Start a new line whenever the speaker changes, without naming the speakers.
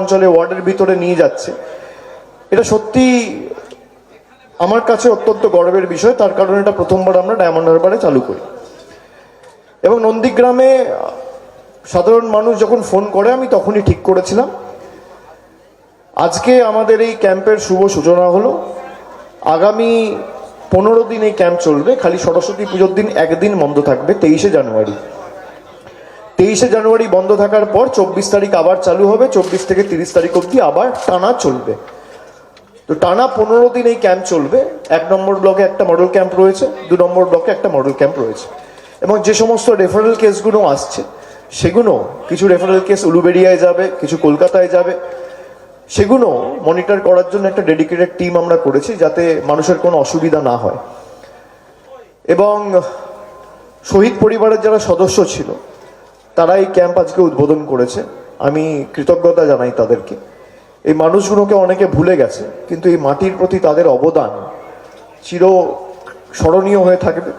অঞ্চলে ওয়ার্ডের ভিতরে নিয়ে যাচ্ছে, এটা সত্যি আমার কাছে অত্যন্ত গর্বের বিষয়। তার কারণ এটা প্রথমবার আমরা ডায়মন্ড হারবারে চালু করি। এবং নন্দীগ্রামে সাধারণ মানুষ যখন ফোন করে আমি তখনই ঠিক করেছিলাম আজকে আমাদের এই ক্যাম্পের শুভ সূচনা হলো। আগামী 15 দিন এই ক্যাম্প চলবে। খালি সরস্বতী পুজোর দিন একদিন বন্ধ থাকবে, 23শে জানুয়ারি। 23শে জানুয়ারি বন্ধ থাকার পর 24 তারিখ আবার চালু হবে। 24 থেকে 30 তারিখ অবধি আবার টানা চলবে। তো টানা 15 দিন এই ক্যাম্প চলবে। 1 নম্বর ব্লকে একটা মডেল ক্যাম্প রয়েছে, 2 নম্বর ব্লকে একটা মডেল ক্যাম্প রয়েছে। এবং যে সমস্ত রেফারেল কেসগুলো আসছে সেগুলো কিছু রেফারেল কেস উলুবেড়িয়ায় যাবে, কিছু কলকাতায় যাবে। সেগুলো মনিটর করার জন্য একটা ডেডিকেটেড টিম আমরা করেছি, যাতে মানুষের কোনো অসুবিধা না হয়। এবং শহীদ পরিবারের যারা সদস্য ছিল তারা এই ক্যাম্প আজকে উদ্বোধন করেছে। আমি কৃতজ্ঞতা জানাই তাদেরকে। এই মানুষগুলোকে অনেকে ভুলে গেছে, কিন্তু এই মাটির প্রতি তাদের অবদান চির স্মরণীয় হয়ে থাকবে।